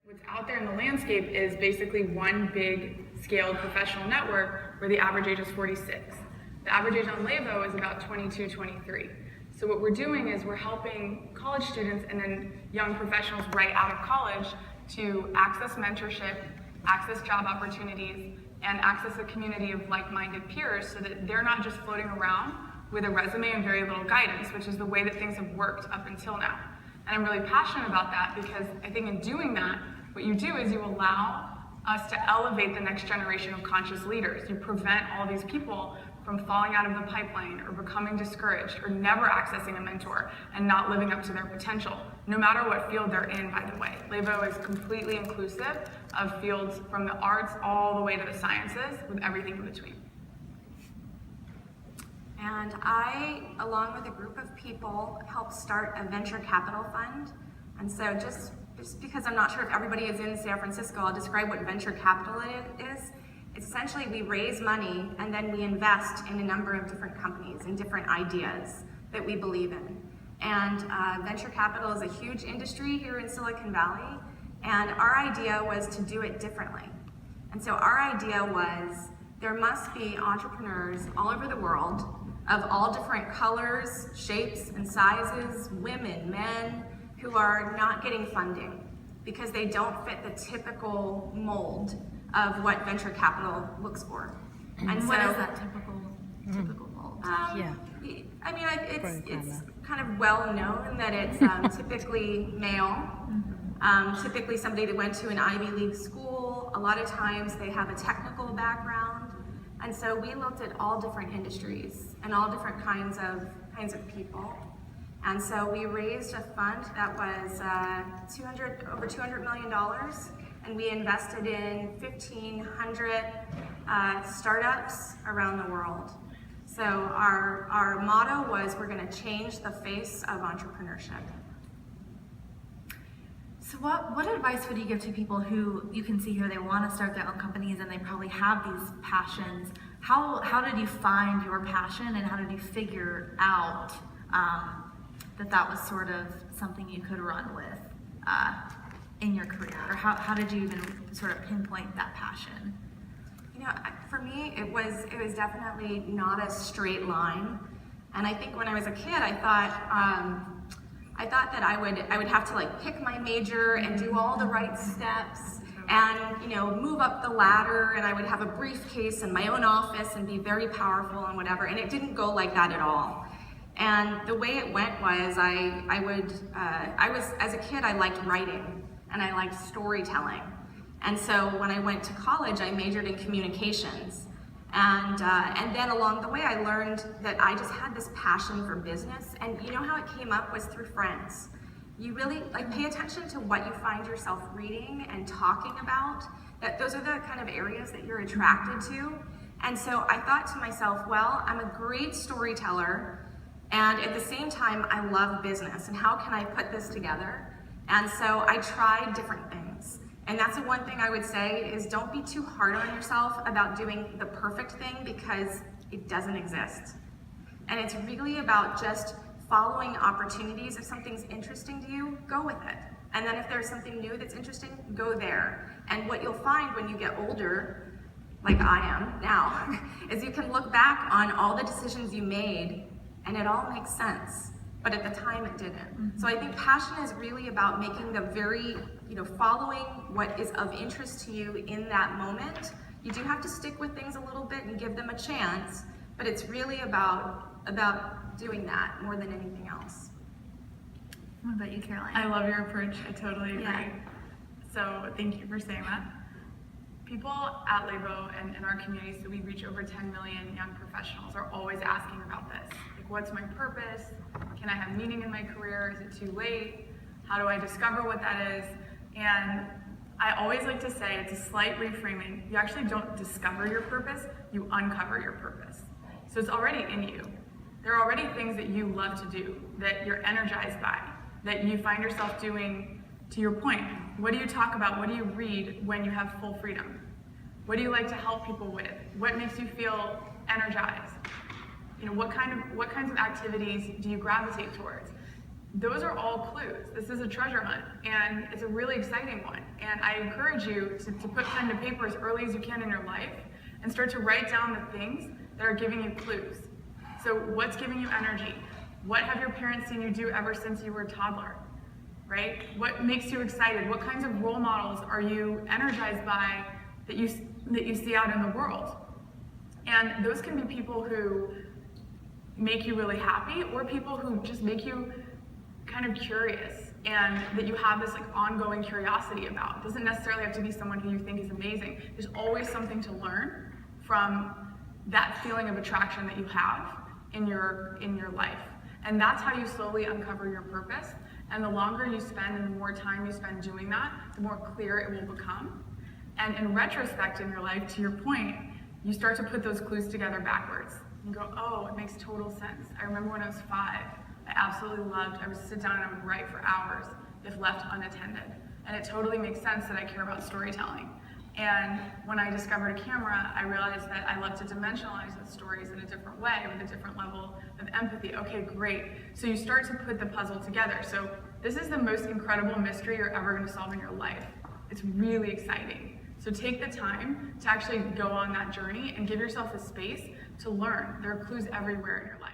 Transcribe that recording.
What's out there in the landscape is basically one big scaled professional network where the average age is 46. The average age on Levo is about 22, 23. So what we're doing is we're helping college students and then young professionals right out of college to access mentorship, access job opportunities, and access a community of like-minded peers so that they're not just floating around with a resume and very little guidance, which is the way that things have worked up until now. And I'm really passionate about that because I think in doing that, what you do is you allow us to elevate the next generation of conscious leaders. You prevent all these people from falling out of the pipeline or becoming discouraged or never accessing a mentor and not living up to their potential, no matter what field they're in, by the way. Levo is completely inclusive of fields from the arts all the way to the sciences with everything in between. And I, along with a group of people, helped start a venture capital fund. And so just because I'm not sure if everybody is in San Francisco, I'll describe what venture capital is. It's essentially we raise money and then we invest in a number of different companies and different ideas that we believe in. And venture capital is a huge industry here in Silicon Valley. And our idea was to do it differently. And so our idea was there must be entrepreneurs all over the world of all different colors, shapes, and sizes, women, men, who are not getting funding because they don't fit the typical mold of what venture capital looks for. And what is that typical mold? I mean, it's kind of well known that it's typically male, typically somebody that went to an Ivy League school. A lot of times they have a technical background. And so we looked at all different industries and all different kinds of people. And so we raised a fund that was over $200 million, and we invested in 1,500 startups around the world. So our motto was we're going to change the face of entrepreneurship. So what advice would you give to people who you can see here, they want to start their own companies and they probably have these passions? How did you find your passion and how did you figure out that was sort of something you could run with in your career? Or how did you even sort of pinpoint that passion? You know, for me, it was definitely not a straight line. And I think when I was a kid, I thought that I would have to like pick my major and do all the right steps and, you know, move up the ladder, and I would have a briefcase and my own office and be very powerful and whatever. And it didn't go like that at all. And the way it went was as a kid, I liked writing and I liked storytelling. And so when I went to college, I majored in communications. And then along the way, I learned that I just had this passion for business. And you know how it came up was through friends. You really pay attention to what you find yourself reading and talking about. That those are the kind of areas that you're attracted to. And so I thought to myself, well, I'm a great storyteller. And at the same time, I love business. And how can I put this together? And so I tried different things. And that's the one thing I would say is don't be too hard on yourself about doing the perfect thing because it doesn't exist. And it's really about just following opportunities. If something's interesting to you, go with it. And then if there's something new that's interesting, go there. And what you'll find when you get older, like I am now, is you can look back on all the decisions you made and it all makes sense. But at the time it didn't. Mm-hmm. So I think passion is really about making the very, following what is of interest to you in that moment. You do have to stick with things a little bit and give them a chance, but it's really about doing that more than anything else. What about you, Caroline? I love your approach. I totally agree. Yeah. So thank you for saying that. People at Levo and in our community, so we reach over 10 million young professionals, are always asking about this. Like, what's my purpose? Can I have meaning in my career? Is it too late? How do I discover what that is? And I always like to say it's a slight reframing. You actually don't discover your purpose, you uncover your purpose. So it's already in you. There are already things that you love to do, that you're energized by, that you find yourself doing. To your point, what do you talk about? What do you read when you have full freedom? What do you like to help people with? What makes you feel energized? What kinds of activities do you gravitate towards? those are all clues. This is a treasure hunt, and it's a really exciting one. And I encourage you to put pen to paper as early as you can in your life and start to write down the things that are giving you clues. So what's giving you energy? What have your parents seen you do ever since you were a toddler, right? What makes you excited? What kinds of role models are you energized by that you see out in the world? And those can be people who make you really happy, or people who just make you kind of curious and that you have this like ongoing curiosity about. It doesn't necessarily have to be someone who you think is amazing. There's always something to learn from that feeling of attraction that you have in your life. And that's how you slowly uncover your purpose. And the longer you spend and the more time you spend doing that, the more clear it will become. And in retrospect in your life, to your point, you start to put those clues together backwards. You go, oh, it makes total sense. I remember when I was 5, I absolutely loved, I would sit down and I would write for hours if left unattended. And it totally makes sense that I care about storytelling. And when I discovered a camera, I realized that I love to dimensionalize the stories in a different way with a different level of empathy. Okay, great. So you start to put the puzzle together. So this is the most incredible mystery you're ever going to solve in your life. It's really exciting. So take the time to actually go on that journey and give yourself a space to learn. There are clues everywhere in your life.